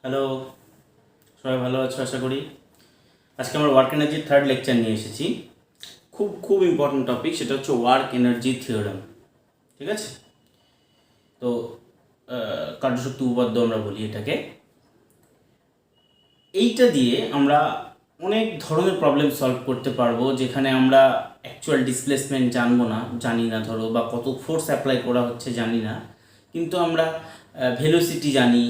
Hello, সবাই ভালো আছো আশা করি। আজকে আমরা ওয়ার্ক এনার্জির থার্ড লেকচার নিয়ে এসেছি। খুব খুব ইম্পর্টেন্ট টপিক, সেটা হচ্ছে ওয়ার্ক এনার্জি থিওরেম। ঠিক আছে, তো কার্যশক্তি উপপাদ্য আমরা বলি এটাকে। এইটা দিয়ে আমরা অনেক ধরনের প্রবলেম সলভ করতে পারবো, যেখানে আমরা অ্যাকচুয়াল ডিসপ্লেসমেন্ট জানি না ধরো, বা কত ফোর্স অ্যাপ্লাই করা হচ্ছে জানি না, কিন্তু আমরা ভেলোসিটি জানি,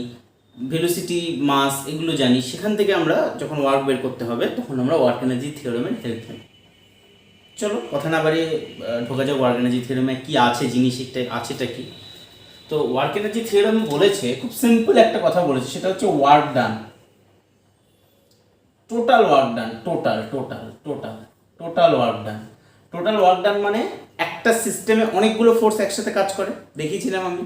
ভেলোসিটি মাস এগুলো জানি। সেখান থেকে আমরা যখন ওয়ার্ক বের করতে হবে তখন আমরা ওয়ার্ক এনার্জি থিওরেমের হেল্প নেব। চলো কথা না বাড়িয়ে ঢোকা যাক ওয়ার্ক এনার্জি থিওরেমে কী আছে, জিনিসটা আছেটা কি। তো ওয়ার্ক এনার্জি থিওরেম বলেছে, খুব সিম্পল একটা কথা বলেছে, সেটা হচ্ছে ওয়ার্ক ডান, total work done, total work done. Total work done মানে একটা সিস্টেমে অনেকগুলো ফোর্স একসাথে কাজ করে, দেখিয়েছিলাম আমি।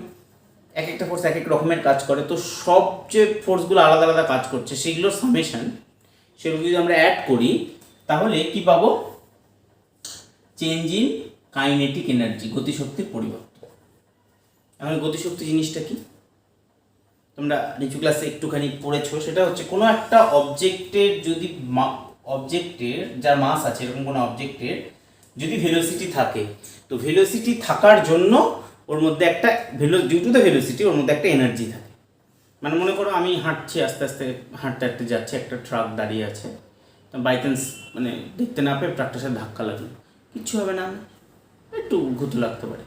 এক একটা ফোর্স এক এক রকমের কাজ করে, তো সব যে ফোর্সগুলো আলাদা আলাদা কাজ করছে সেগুলোর সামেশন, সেগুলো যদি আমরা অ্যাড করি তাহলে কি পাবো? চেঞ্জ ইন কাইনেটিক এনার্জি, গতিশক্তির পরিবর্তন। এখন গতিশক্তি জিনিসটা কি তোমরা নিচু ক্লাসে একটুখানি পড়েছো, সেটা হচ্ছে কোনো একটা অবজেক্টের যদি অবজেক্টের যার মাস আছে, এরকম কোনো অবজেক্টের যদি ভেলোসিটি থাকে, তো ভেলোসিটি থাকার জন্য ওর মধ্যে একটা ডিউ টু দ্য ভেলোসিটি ওর মধ্যে একটা এনার্জি থাকে। মানে মনে করো আমি হাঁটছি, আস্তে আস্তে হাঁটতে হাঁটতে যাচ্ছে, একটা ট্রাক দাঁড়িয়ে আছে, বাই চান্স মানে দেখতে না পেয়ে ট্রাকটার সাথে ধাক্কা লাগলো, কিচ্ছু হবে না, একটু ঘুরতে লাগতে পারে,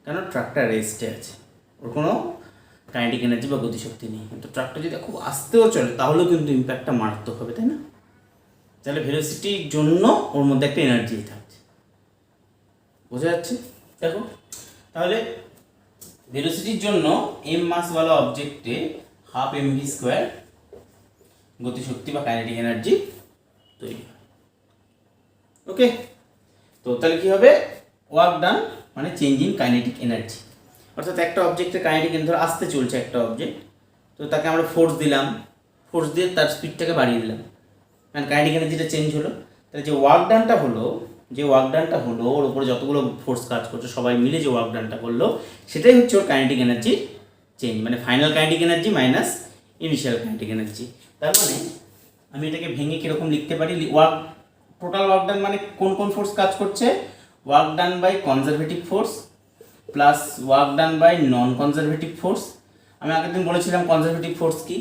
কেন ট্রাকটা রেস্টে আছে, ওর কোনো কাইনেটিক এনার্জি বা গতিশক্তি নেই। কিন্তু ট্রাকটা যদি খুব আস্তেও চলে তাহলেও কিন্তু ইম্প্যাক্টটা মারাত্মক হবে, তাই না? তাহলে ভেলোসিটির জন্য ওর মধ্যে একটা এনার্জি থাকছে, বোঝা যাচ্ছে? দেখো তাহলে ভেলোসিটির জন্য এম মাসওয়ালা অবজেক্টে হাফ এম ভি স্কোয়ার গতিশক্তি বা কাইনেটিক এনার্জি তৈরি হয়। ওকে, তো তাহলে কী হবে? ওয়ার্ক ডান মানে চেঞ্জ ইন কাইনেটিক এনার্জি। অর্থাৎ একটা অবজেক্টের কাইনেটিক এনার্জি, ধরো আসতে চলছে একটা অবজেক্ট, তো তাকে আমরা ফোর্স দিলাম, ফোর্স দিয়ে তার স্পিডটাকে বাড়িয়ে দিলাম, কারণ কাইনেটিক এনার্জিটা চেঞ্জ হলো। তাহলে যে ওয়ার্ক ডানটা হলো ওর উপরে যতগুলো ফোর্স কাজ করছে সবাই মিলে যে ওয়ার্ক ডানটা করলো, সেটাই হচ্ছে ওর কাইনেটিক এনার্জি চেঞ্জ, মানে final kinetic energy minus initial kinetic energy. তার মানে আমি এটাকে ভেঙে কীরকম লিখতে পারি? টোটাল ওয়ার্ক ডান মানে কোন কোন ফোর্স কাজ করছে? Work done by conservative force plus work done by non conservative force. আমি আগের দিন বলেছিলাম কনজারভেটিভ ফোর্স কি,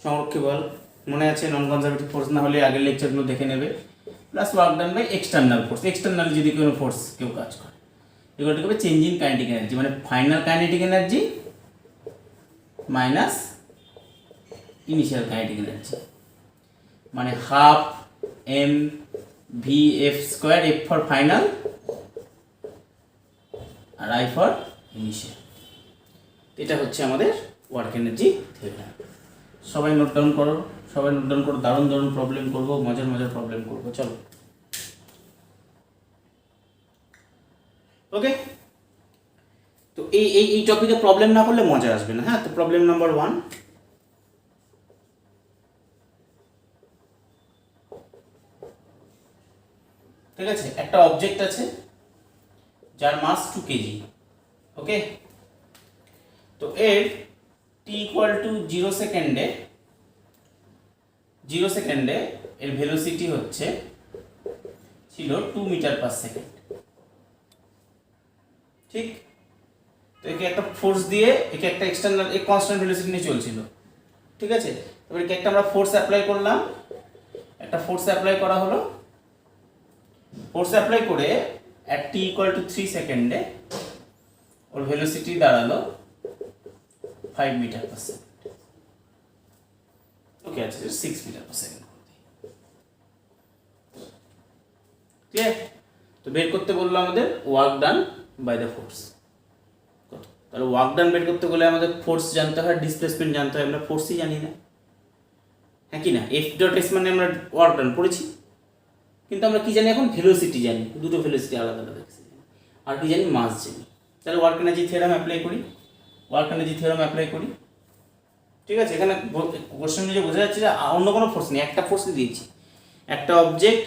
সংরক্ষী বল মনে আছে? নন কনজারভেটিভ ফোর্স না হলে আগের লেকচারগুলো দেখে নেবে। Plus work done by external force, externally যদি কোনো ফোর্স কেউ কাজ করে, এগুলো হবে চেঞ্জ ইন কাইনেটিক এনার্জি, মানে final kinetic energy minus initial kinetic energy, মানে half M V F square, F for final আর আই ফর ইনিশিয়াল। এটা হচ্ছে আমাদের ওয়ার্ক এনার্জি থিওরেম। সবাই নোট ডাউন করো, দারুণ দারুণ প্রবলেম করবো, মজার প্রবলেম করবো। চলো ওকে, তো এই টপিকে প্রবলেম না করলে মজা আসবে না। হ্যাঁ, তো প্রবলেম নাম্বার 1, ঠিক আছে? একটা অবজেক্ট আছে যার মাস 2 কেজি। ওকে, তো এর টি ইকুয়াল টু 0 সেকেন্ডে এর ভেলোসিটি ছিল 2 মিটার পার সেকেন্ড। ঠিক, তো একে একটা ফোর্স দিয়ে, একে একটা এক্সটার্নাল কনস্ট্যান্ট ভেলোসিটি নিয়ে চলছিল। ঠিক আছে, এবার একে একটা আমরা ফোর্স অ্যাপ্লাই করলাম, একটা ফোর্স অ্যাপ্লাই করা হলো, ফোর্স অ্যাপ্লাই করে অ্যাট টি ইকুয়াল টু 3 সেকেন্ডে ওর ভেলোসিটি দাঁড়ালো 5 মিটার পার সেকেন্ড। ওকে, আচ্ছা 6 মিটার পার সেকেন্ড। ক্লিয়ার? তো বের করতে বললো আমাদের work done by the force. তাহলে ওয়ার্ক ডান বের করতে গেলে আমাদের ফোর্স জানতে হয়, ডিসপ্লেসমেন্ট জানতে হয়। আমরা ফোর্সই জানি না, হ্যাঁ কি না? এফ ডট এস মানে আমরা ওয়ার্ক ডান পড়েছি, কিন্তু আমরা কি জানি এখন? ভেলোসিটি জানি, দুটো ভেলোসিটি আলাদা আলাদা, আর কি জানি? মাস জানি। তাহলে ওয়ার্ক এনার্জি থিওরেম অ্যাপ্লাই করি। ঠিক আছে, এখানে কোশ্চেন যে বোঝা যাচ্ছে যে অন্য কোনো ফোর্স নেই, একটা ফোর্স দিয়েছি। একটা অবজেক্ট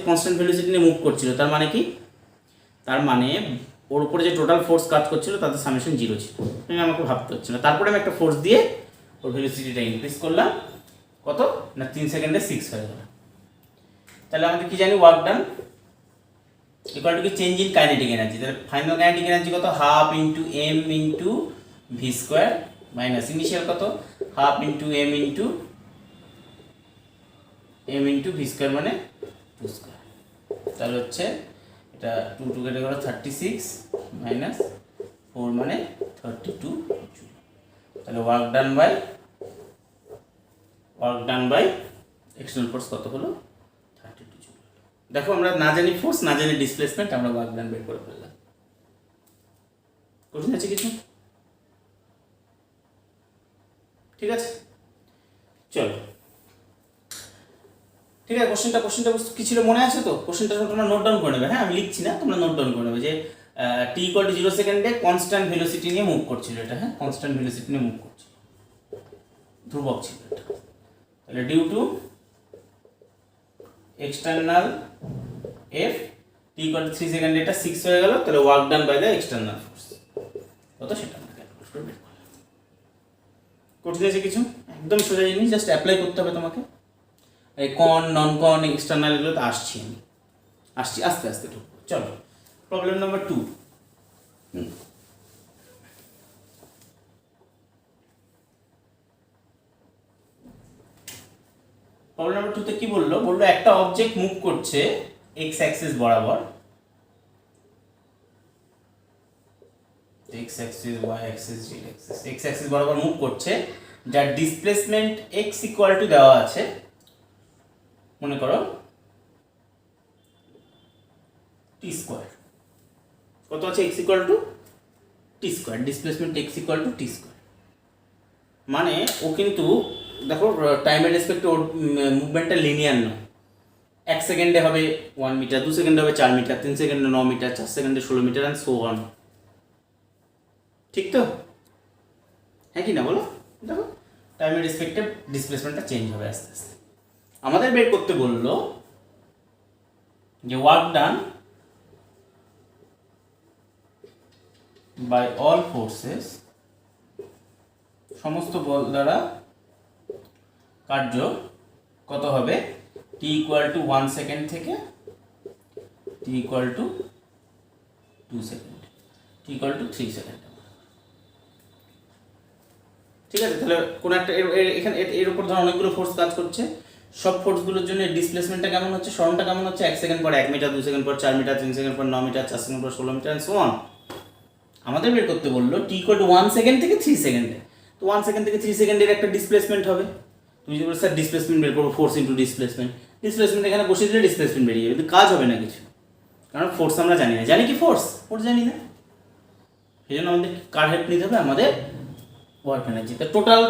কনস্ট্যান্ট ভেলোসিটি নিয়ে মুভ করছিল, তার মানে কি? তার মানে ওর উপরে যে টোটাল ফোর্স কাজ করছিল তাদের সামেশন 0 ছিল, আমাকে ভাবতে হচ্ছে না। তারপরে আমি একটা ফোর্স দিয়ে ওর ভেলোসিটিটা ইনক্রিজ করলাম, কত না 3 সেকেন্ডে 6 হয়ে গেল। তাহলে আমাদের কি জানি ওয়ার্ক ডান ইকুয়াল টু কি চেঞ্জ ইন কাইনেটিক এনার্জি। তাহলে ফাইনাল কাইনেটিক এনার্জি কত, half into M into V square minus initial কত half into M into V square মানে 2 স্কোয়ার। তাহলে হচ্ছে এটা 2 2 কেটে গেল 36 মাইনাস 4 মানে 32 জুল। তাহলে work done by external force কত হলো 32 জুল। দেখো আমরা না জানি ফোর্স না জানি ডিসপ্লেসমেন্ট, আমরা ওয়ার্ক ডান বের করে ফেললাম। কঠিন আছে কিছু? ঠিক আছে, চলো ঠিক আছে। কোশ্চেনটা কি ছিল মনে আছে তো? কোশ্চেনটা তোমরা নোট ডাউন করে নেবে। হ্যাঁ, আমি লিখছি না, তোমরা নোট ডাউন করে নেবে যে টি ইকুয়াল টু 0 সেকেন্ডে কনস্ট্যান্ট ভেলোসিটি নিয়ে মুভ করছিল এটা। হ্যাঁ, কনস্ট্যান্ট ভেলোসিটি নিয়ে মুভ করছিল, ধ্রুবক ছিল এটা। তাহলে due to external F T equal to 3 সেকেন্ডে এটা 6 হয়ে গেল। তাহলে work done by the external force কত সেটা আমরা ক্যালকুলেট করে বের করলাম। কঠিন আছে কিছু? একদম সোজা জিনিস, জাস্ট অ্যাপ্লাই করতে হবে তোমাকে। এই কন নন কন এক্সটার্নাল এগুলো তো আসছি আস্তে আস্তে ঢুকবো। চলো প্রবলেম নাম্বার 2। প্রবলেম নাম্বার 2 তে কি বললো একটা অবজেক্ট মুভ করছে এক্স অ্যাক্সিস বরাবর, X axis Y axis Z axis, X axis বরাবর মুভ করছে, যার ডিসপ্লেসমেন্ট এক্স ইকুয়াল টু দেওয়া আছে, মনে করো টি স্কোয়ার। কত আছে? এক্স ইকুয়াল টু টি square, displacement x equal two টি স্কোয়ার। মানে ও কিন্তু দেখো টাইমের রেসপেক্টে ওর মুভমেন্টটা লিনিয়ার নয়। 1 সেকেন্ডে হবে 1 মিটার, 2 সেকেন্ডে হবে 4 মিটার, 3 সেকেন্ডে 9 মিটার, 4 সেকেন্ডে 16 মিটার অ্যান্ড সো অন। ঠিক তো? হ্যাঁ কি না বলো? দেখো টাইমের রেসপেক্টে ডিসপ্লেসমেন্টটা চেঞ্জ হবে আস্তে আস্তে। আমাদের বের করতে বললো যে work done by all forces, সমস্ত বল দ্বারা কার্য কত হবে টি ইকুয়াল টু 1 সেকেন্ড থেকে T equal to 2 second, T equal to 3 second. ঠিক আছে, তাহলে কোন একটা এখানে এর উপর ধর অনেকগুলো ফোর্স কাজ করছে, সব ফোর্সগুলোর জন্য ডিসপ্লেসমেন্টটা কেমন হচ্ছে, সরণটা কেমন হচ্ছে, 1 সেকেন্ড পর 1 মিটার, 2 সেকেন্ড পর 4 মিটার, 3 সেকেন্ড পর 9 মিটার, 4 সেকেন্ড পর 16 মিটার এন্ড সো অন। আমাদের বের করতে বললো টি ইকুয়াল টু 1 সেকেন্ড থেকে 3 সেকেন্ডে। তো 1 সেকেন্ড থেকে 3 সেকেন্ডের একটা ডিসপ্লেসমেন্ট হবে। তুমি যদি বলো স্যার ডিসপ্লেসমেন্ট বের করবো, ফোর্স ইন্টু ডিসপ্লেসমেন্ট এখানে বসিয়ে দিলে ডিসপ্লেসমেন্ট বেরিয়ে যাবে, কিন্তু কাজ হবে না কিছু, কারণ ফোর্স আমরা জানি না। জানি কি ফোর্স জানি না, সেই জন্য আমাদের কার হেল্প নিতে হবে, আমাদের ওয়ার্ক এনার্জি। তো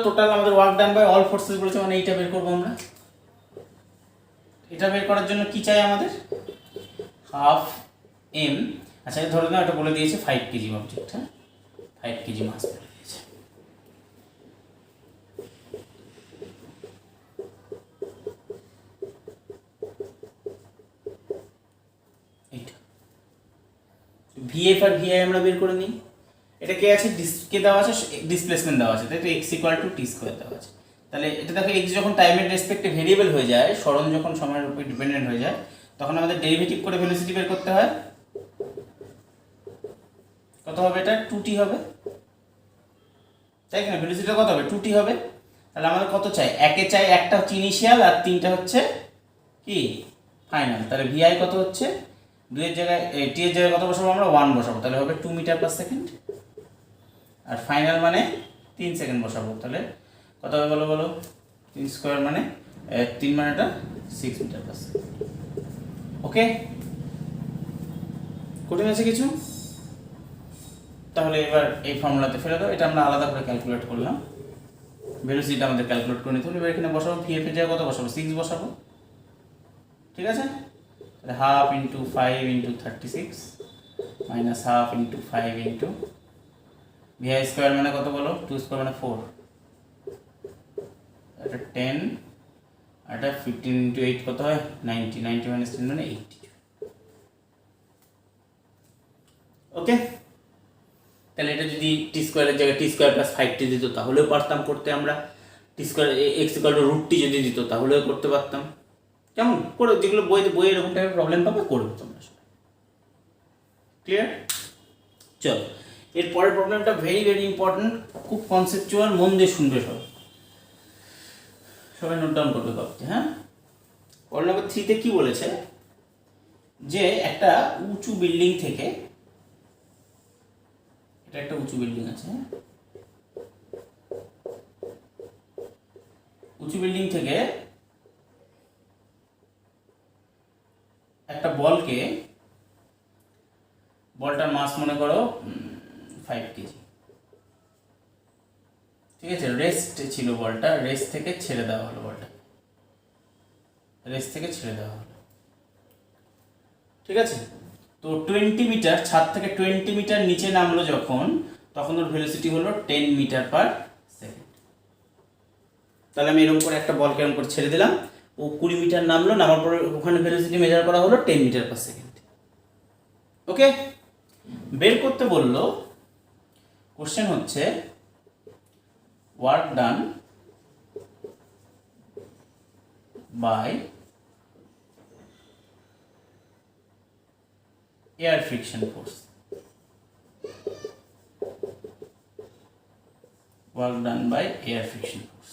টোটাল আমাদের work done by all forces বলেছে, মানে এইটা বের করবো আমরা। এটা বের করার জন্য কি চাই আমাদের, হাফ এম। আচ্ছা ধরে নাও এটা বলে দিয়েছে 5 কেজি অবজেক্ট, হ্যাঁ 5 কেজি মাস বলে দিয়েছে। এইটা ভিএফ আর ভিআই আমরা বের করে নিই। এটা কে আছে, কে দেওয়া আছে, ডিসপ্লেসমেন্ট দেওয়া আছে, তাই তো এক্স ইকুয়াল টু টি স্কোয়ার দেওয়া আছে। তাহলে এটা দেখো এক্স যখন টাইমের রেসপেক্টে ভেরিয়েবল হয়ে যায়, সরণ যখন সময়ের উপর ডিপেন্ডেন্ট হয়ে যায়, তখন আমাদের ডেরিভেটিভ করে ভেলোসিটি বের করতে হয়। কত হবে এটা, 2t হবে, তাই কিনা? ভেলোসিটিটা কত হবে, 2t হবে। তাহলে আমাদের কত চাই, একে চাই, একটা হচ্ছে ইনিশিয়াল আর 3টা হচ্ছে কি ফাইনাল। তাহলে ভিআই কত হচ্ছে, 2 এর জায়গায় টি এর জায়গায় কত বসাবো আমরা, 1 বসাবো, তাহলে হবে 2 মিটার পার সেকেন্ড। আর ফাইনাল মানে 3 সেকেন্ড বসাবো, তাহলে কত হবে বলো 3 স্কোয়ার মানে 3 মানে এটা 6 মিটার পার সেকেন্ড। ওকে, কঠিন আছে কিছু? তাহলে এবার এই ফর্মুলাতে ফেলে দাও। এটা আমরা আলাদা করে ক্যালকুলেট করলাম, ভেলোসিটিটা আমাদের ক্যালকুলেট করে নিতে হবে। এবার এখানে বসাবো, ভিএফ এর জায়গায় কত বসাবো, 6 বসাবো। ঠিক আছে, তাহলে half into 5 into 36 minus half into 5 into VI square মানে কত বলো, 2 স্কোয়ার মানে 4, এটা 10, এটা 15 ইন্টু 8 কত হয় 90, 90 মাইনাস 10 মানে 80। ওকে, তাহলে এটা যদি টি স্কোয়ারের জায়গায় টি স্কোয়ার প্লাস 5t দিত তাহলেও পারতাম করতে আমরা। T square X equal to root T যদি দিত তাহলেও করতে পারতাম। কেমন করে যেগুলো বইয়ে এরকম টাইপের প্রবলেম পাবে করবে তোমরা সবাই। ক্লিয়ার? চলো এর পরের প্রবলেমটা ভেরি ভেরি ইম্পর্টেন্ট, খুব কনসেপচুয়াল, মন দিয়ে শুনবে সবাই নোট ডাউন করবে ভাবছে। হ্যাঁ, প্রবলেম নাম্বার 3-তে কি বলেছে যে একটা উঁচু বিল্ডিং থেকে, এটা একটা উঁচু বিল্ডিং আছে, উঁচু বিল্ডিং থেকে একটা বলটার মাস মনে করো 5 কেজি, ঠিক আছে, রেস্ট ছিল বলটা, রেস্ট থেকে ছেড়ে দেওয়া হলো, ঠিক আছে। তো 20 মিটার ছাদ থেকে 20 মিটার নিচে নামলো যখন, তখন ওর ভেলোসিটি হলো 10 মিটার পার সেকেন্ড। তাহলে আমি এরকম করে একটা বলকে এরকম করে ছেড়ে দিলাম, ও 20 মিটার নামলো, নামার পরে ওখানে ভেলোসিটি মেজার করা হলো 10 মিটার পার সেকেন্ড। ওকে, বের করতে বললো। কোশ্চেন হচ্ছে work done by air friction force, work done by air friction force.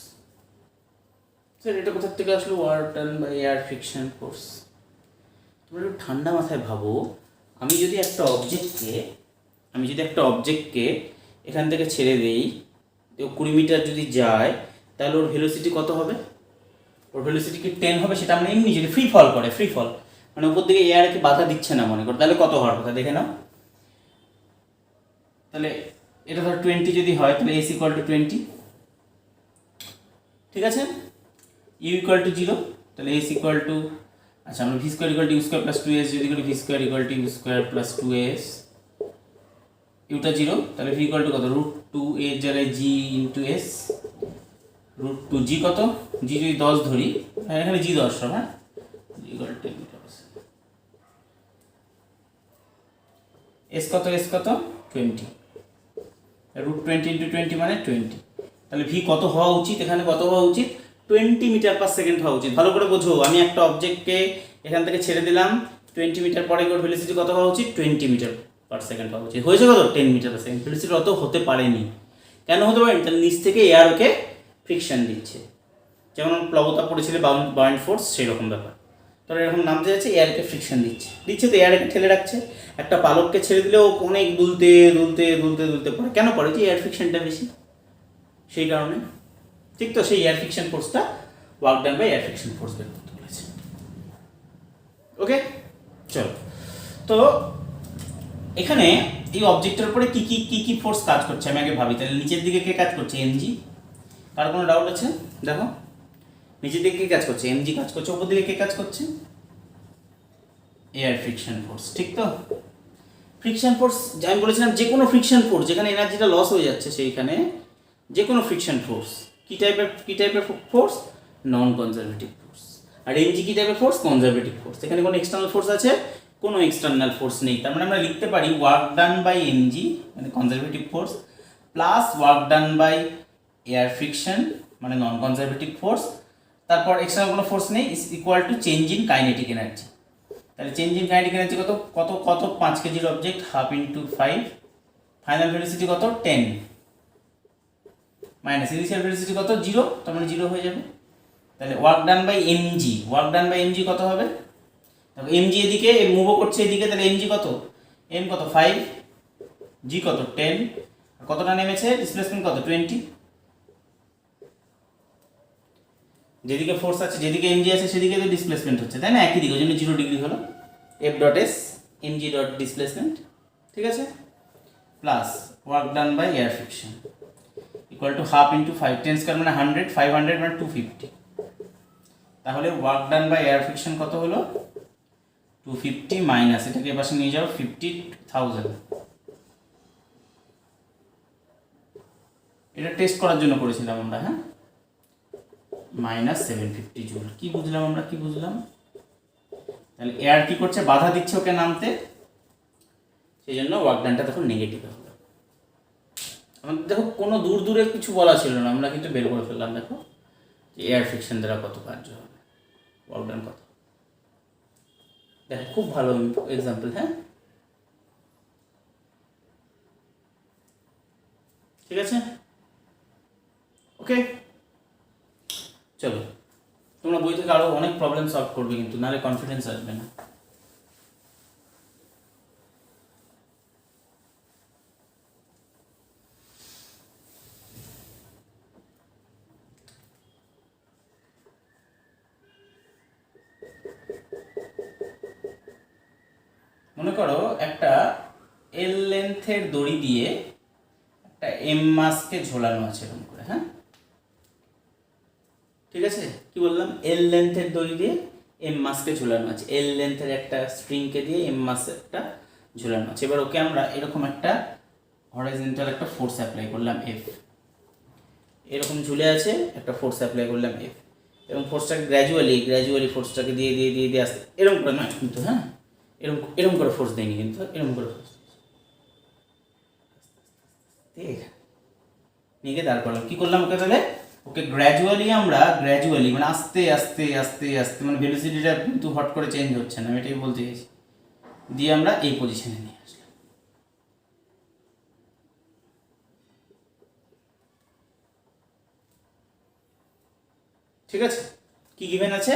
Sir এটা কোথা থেকে আসলো work done by air friction force? তোমরা একটু ঠান্ডা মাথায় ভাবো, আমি যদি একটা অবজেক্টকে এখান থেকে ছেড়ে দেই, 20 মিটার যদি যায়, তাহলে ওর ভেলোসিটি কত হবে? ওর ভেলোসিটি কি 10 হবে? সেটা আমরা এমনি যদি ফ্রি ফল মানে উপর দিকে এয়ারকে বাধা দিচ্ছে না মনে করো, তাহলে কত হওয়ার কথা দেখে নাও। তাহলে এটা ধর 20 যদি হয়, তাহলে এস ইকুয়াল টু 20, ঠিক আছে। ইউ ইকুয়াল টু 0, তাহলে এস ইকুয়াল টু, আচ্ছা আমরা V square equal to U square plus 2s যদি করি, V square equal to U square plus 2s, ইউটা 0, তাহলে ভি ইকুয়াল টু কত, রুট 2a জায়গায় G into S, root 2 G কত, জি যদি 10 ধরি, এখানে জি 10 সব, হ্যাঁ, ইকুয়াল টু এস কত 20, রুট 20 ইন্টু 20 মানে 20। তাহলে ভি কত হওয়া উচিত, এখানে কত হওয়া উচিত, 20 মিটার পার সেকেন্ড হওয়া উচিত। ভালো করে বোঝো, আমি একটা অবজেক্টকে এখান থেকে ছেড়ে দিলাম, 20 মিটার পরে ওর ভেলোসিটি কত হওয়া উচিত, 20 মিটার পার সেকেন্ড হওয়া উচিত। হয়েছে কত, 10 মিটার পার সেকেন্ড। ভেলোসিটি অত হতে পারেনি, কেন হতে পারেনি? তাহলে নিচ থেকে এয়ার ওকে ফ্রিকশন দিচ্ছে, যেমন প্লবতা পড়েছিল বাউন্ড ফোর্স, সেরকম ব্যাপার। তাহলে এরকম নামতে যাচ্ছে, এয়ারকে ফ্রিকশন দিচ্ছে তো এয়ারকে ঠেলে রাখছে। একটা পালককে ছেড়ে দিলেও অনেক দুলতে পড়ে, কেন পড়ে? যে এয়ার ফ্রিকশনটা বেশি, সেই কারণে। ঠিক তো, সেই এয়ার ফ্রিকশন ফোর্সটা work done by air friction force বের করতে বলেছে। ওকে, চলো। তো এখানে এই অবজেক্টের উপরে কি ফোর্স কাজ করছে আমি আগে ভাবি। তাহলে নিচের দিকে কে কাজ করছে, এমজি। কার কোনো ডাউট আছে? দেখো, নিচের দিকে কে কাজ করছে, এমজি কাজ করছে। উপর দিকে কে কাজ করছে, এয়ার ফ্রিকশন ফোর্স। ঠিক তো, ফ্রিকশন ফোর্স আমি বলেছিলাম যে কোনো ফ্রিকশন ফোর্স যেখানে এনার্জিটা লস হয়ে যাচ্ছে, সেইখানে যে কোনো ফ্রিকশন ফোর্স কি টাইপের ফোর্স, নন কনজারভেটিভ ফোর্স। আর এমজি কি টাইপের ফোর্স, কনজারভেটিভ ফোর্স। এখানে কোনো এক্সটার্নাল ফোর্স আছে, কোনো এক্সটার্নাল ফোর্স নেই। তার মানে আমরা লিখতে পারি ওয়ার্ক ডান বাই এমজি মানে conservative force plus work done by air friction মানে নন কনজারভেটিভ ফোর্স, তারপর এক্সটার্নাল কোনো ফোর্স নেই, is equal to change in kinetic energy. তাহলে চেঞ্জ ইন কাইনেটিক এনার্জি কত 5 কেজির object, half into 5, final velocity কত 10, minus initial velocity কত 0, তার মানে 0 হয়ে যাবে। তাহলে ওয়ার্ক ডান বাই এমজি কত হবে, দেখো এমজি এদিকে মুভও করছে এদিকে, তাহলে এমজি কত, এম কত 5, জি কত 10, কতটা নেমেছে, ডিসপ্লেসমেন্ট কত 20। যেদিকে ফোর্স আছে, যেদিকে এমজি আছে সেদিকে তো ডিসপ্লেসমেন্ট হচ্ছে, তাই না, একই দিকে, ওই জন্য 0 ডিগ্রি হলো। F dot S MG dot displacement, ঠিক আছে, plus work done by air friction equal to half into 5, 10 square মানে 100, 500 মানে 250। তাহলে work done by air friction কত হলো 250 মাইনাস এটাকে এপাশে নিয়ে যাও 50,000। এটা টেস্ট করার জন্য করেছিলাম আমরা, হ্যাঁ, মাইনাস 750 জুল। কি বুঝলাম আমরা, তাহলে এয়ার কি করছে, বাধা দিচ্ছে ওকে নামতে, সেই জন্য ওয়ার্ক ডানটা তখন নেগেটিভ হবে। আমাদের দেখো কোনো দূর দূরে কিছু বলা ছিল না, আমরা কিন্তু বের করে ফেললাম। দেখো যে এয়ার ফ্রিকশন দ্বারা কত কার্য হবে, ওয়ার্ক ডান কত। দেখো খুব ভালো এক্সাম্পল। হ্যাঁ, ঠিক আছে, ওকে। চলো, তোমরা বই থেকে আরও অনেক প্রবলেম সলভ করবে, কিন্তু নাহলে কনফিডেন্স আসবে না। মনে করো একটা এল লেন্থের দড়ি দিয়ে একটা এম মাসকে ঝোলানো আছে এরকম করে। হ্যাঁ, ঠিক আছে, কি বললাম, এল লেন্থের দড়ি দিয়ে এম মাসকে ঝোলানো আছে, এল লেন্থের একটা স্ট্রিংকে দিয়ে এম মাস একটা ঝোলানো আছে। এবার ওকে আমরা এরকম একটা হরাইজন্টাল একটা ফোর্স অ্যাপ্লাই করলাম এফ, এরকম ঝুলে আছে, একটা ফোর্স অ্যাপ্লাই করলাম এফ, এবং ফোর্সটাকে গ্র্যাজুয়ালি ফোর্সটাকে দিয়ে দিয়ে দিয়ে দিয়ে আসতে এরকম করে নয় কিন্তু। হ্যাঁ, এরকম এরকম করে ফোর্স দেয়নি কিন্তু, এরকম করে ফোর্স ঠিক নিয়ে গিয়ে দাঁড় করলাম। কী করলাম ওকে তাহলে, ওকে গ্র্যাজুয়ালি মানে আস্তে আস্তে আস্তে আস্তে, মানে ভেলোসিটিটা কিন্তু হট করে চেঞ্জ হচ্ছে না, আমি এটাই বলতে চাইছি, দিয়ে আমরা এই পজিশনে নিয়ে আসলাম। ঠিক আছে, কি গিভেন আছে,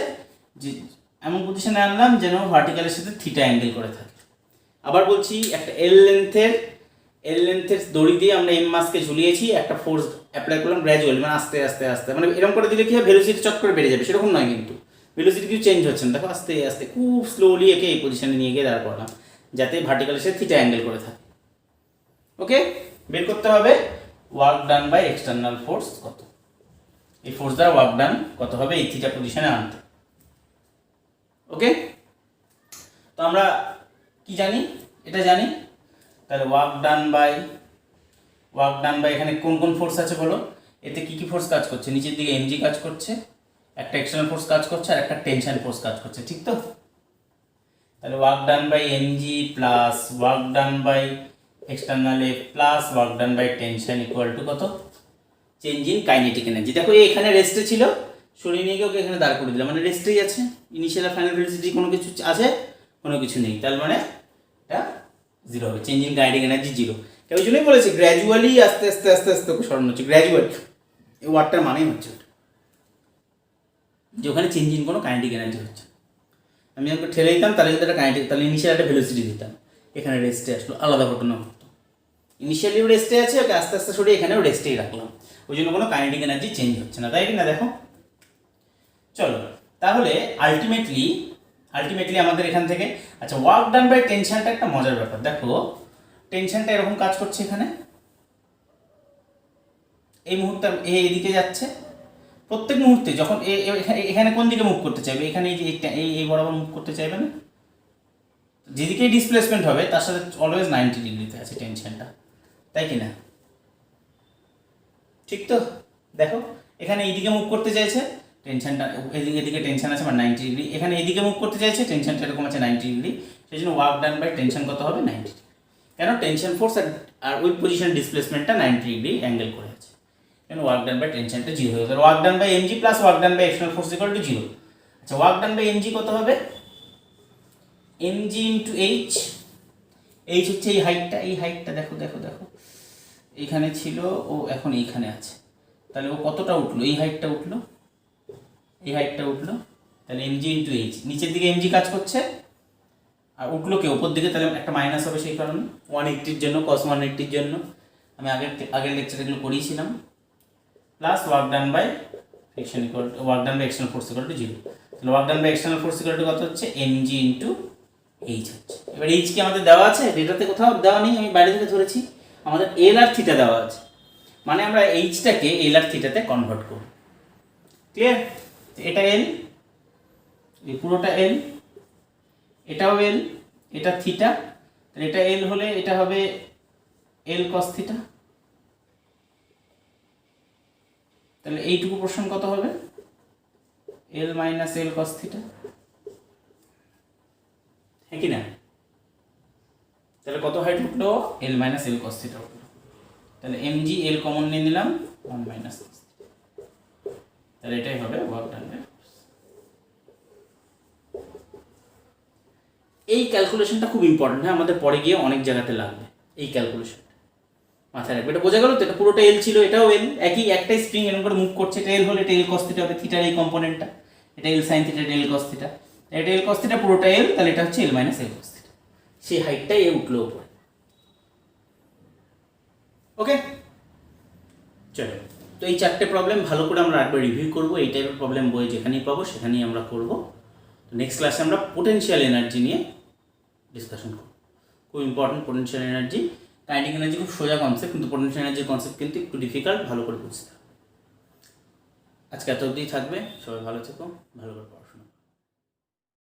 যে এমন পজিশনে আনলাম যেন ভার্টিক্যালের সাথে থিটা অ্যাঙ্গেল করে থাকে। আবার বলছি, একটা এল লেন্থের দড়ি দিয়ে আমরা এম মাসকে ঝুলিয়েছি, একটা ফোর্স অ্যাপ্লাই করলাম গ্র্যাজুয়ালি, মানে আস্তে আস্তে আস্তে, মানে এরকম করে দিলে কি হয়, ভেলোসিটি চট করে বেড়ে যাবে, সেরকম নয় কিন্তু, ভেলোসিটি কিছু চেঞ্জ হচ্ছে না। দেখো আস্তে আস্তে খুব স্লোলি একে এই পজিশনে নিয়ে গিয়ে দাঁড় করলাম, যাতে ভার্টিক্যালের সাথে থিটা অ্যাঙ্গেল করে থাকে। ওকে, বের করতে হবে work done by external force কত, এই ফোর্স দ্বারা ওয়ার্ক ডান কত হবে এই থিটা পজিশনে আনতে। ওকে, তো আমরা কি জানি, এটা জানি। তাহলে ওয়ার্ক ডান বাই এখানে কোন কোন ফোর্স আছে বলো, এতে কি কি ফোর্স কাজ করছে, নিচের দিকে এমজি কাজ করছে, একটা এক্সটার্নাল ফোর্স কাজ করছে, আর একটা টেনশন ফোর্স কাজ করছে, ঠিক তো। তাহলে work done by MG plus work done by external F plus work done by tension equal to কত, চেঞ্জ ইন কাইনেটিক এনার্জি। দেখো এখানে রেস্টে ছিল, সরিয়ে নিয়ে গিয়ে ওকে এখানে দাঁড় করে দিলাম, মানে রেস্টেই আছে, ইনিশিয়াল ফাইনাল ভেলোসিটি কোনো কিছু আছে, কোনো কিছু নেই, তার মানে এটা জিরো হবে, change in kinetic energy zero. ওই জন্যই বলেছি গ্র্যাজুয়ালি আস্তে আস্তে আস্তে আস্তে ওকে সরানো হচ্ছে, গ্র্যাজুয়ালি, এই ওয়ার্ডটার মানেই হচ্ছে ওটা, যে ওখানে চেঞ্জ ইন কোনো কাইনেটিক এনার্জি হচ্ছে। আমি যখন ঠেলে দিতাম তাহলে কিন্তু একটা কাইনেটিক, তাহলে ইনিশিয়াল একটা ভেলোসিটি দিতাম, এখানে রেস্টে আসলো, আলাদা ঘটনা হতো। ইনিশিয়ালিও রেস্টে আছে, ওকে আস্তে আস্তে সরিয়ে এখানেও রেস্টেই রাখলাম, ওই জন্য কোনো কাইনেটিক এনার্জি চেঞ্জ হচ্ছে না, তাই কি না। দেখো চলো, তাহলে আলটিমেটলি আমাদের এখান থেকে, আচ্ছা ওয়ার্ক ডান বাই টেনশনটা একটা মজার ব্যাপার। দেখো টেনশনটা এরকম কাজ করছে, এখানে এই মুহূর্তে এদিকে যাচ্ছে, প্রত্যেক মুহূর্তে যখন এখানে কোন দিকে মুভ করতে চাইবে, এখানে এই যে এই বরাবর মুভ করতে চাইবে না, যেদিকেই ডিসপ্লেসমেন্ট হবে তার সাথে অলওয়েজ 90 ডিগ্রিতে আছে টেনশনটা, তাই কি না, ঠিক তো। দেখো এখানে এইদিকে মুভ করতে চাইছে, টেনশনটা এদিকে টেনশন আছে মানে 90 ডিগ্রি, এখানে এদিকে মুভ করতে চাইছে, টেনশনটা এরকম আছে 90 ডিগ্রি, সেই জন্য ওয়ার্ক ডান বাই টেনশন কত হবে 90 ডিগ্রি, কেন টেনশন ফোর্স আর ওই পজিশন ডিসপ্লেসমেন্টটা 90 ডিগ্রি অ্যাঙ্গেল করে আছে, কেন ওয়ার্ক ডান বাই টেনশনটা জিরো হয়ে যাবে, work done by MG plus work done by external force equal to zero. আচ্ছা ওয়ার্ক ডান বাই এমজি কত হবে, এমজি ইন্টু এইচ, এইচ হচ্ছে এই হাইটটা, দেখো দেখো দেখো এইখানে ছিল, ও এখন এইখানে আছে, তাহলে ও কতটা উঠলো, এই হাইটটা উঠলো, তাহলে এমজি ইন্টু এইচ, নিচের দিকে এমজি কাজ করছে, আর উঠলো কে ওপর দিকে, তাহলে একটা মাইনাস হবে, সেই কারণে 180-র জন্য cos 180-র জন্য আমি আগের লেকচারে এগুলো করিয়েছিলাম, plus work done by friction equal to work done by external force equal to zero. তাহলে work done by external force equal to কত হচ্ছে, এমজি ইন্টু এইচ হচ্ছে। এবার এইচ কি আমাদের দেওয়া আছে, ডেটাতে কোথাও দেওয়া নেই, আমি বাইরে থেকে ধরেছি, আমাদের এল আর থিটা দেওয়া আছে, মানে আমরা এইচটাকে এল আর থিটাতে কনভার্ট করব, ক্লিয়ার। এটা এল, এই পুরোটা এল, এটাও এল, এটা থিটা, তাহলে এটা এল হলে এটা হবে এল কস থিটা, তাহলে এইটুকু পোর্শন কত হবে, L minus L cos theta, হ্যাঁ কি না। তাহলে কত হাইট উঠলো, L minus L cos theta উঠলো, তাহলে mg l কমন নিয়ে নিলাম 1 মাইনাস, তাহলে এটাই হবে ওয়ার্ক ডান বাই ফোর্স। এই ক্যালকুলেশনটা খুব ইম্পর্টেন্ট, হ্যাঁ আমাদের পরে গিয়ে অনেক জায়গাতে লাগবে এই ক্যালকুলেশনটা, মাথায় রাখবে। এটা বোঝা গেল তো, এটা পুরোটা এল ছিল, এটাও এল, একটাই স্প্রিং এরকম করে মুভ করছে, এটা এল হলে এটা এল কস থিটা হবে, থিটার এই কম্পোনেন্টটা, এটা এল সাইন থিটা, এটা এল কস থিটা, এটা এল কস থিটা পুরোটা এল, তাহলে এটা হচ্ছে L minus L cos theta, সেই হাইটটাই এ উঠলো উপরে। ওকে চলো, তো এই 4টে প্রবলেম ভালো করে আমরা একবার রিভিউ করবো। এই টাইপের প্রবলেম বই যেখানেই পাবো সেখানেই আমরা করব। তো নেক্সট ক্লাসে আমরা পোটেনশিয়াল এনার্জি নিয়ে ডিসকাশন করব। খুব important potential energy. Kinetic energy খুব সোজা কনসেপ্ট, কিন্তু পোটেনশিয়াল এনার্জির কনসেপ্ট কিন্তু একটু ডিফিকাল্ট, ভালো করে বুঝতে হবে। আজকে এত অবধিই থাকবে, সবাই ভালো থেকো, ভালো করে পড়ো।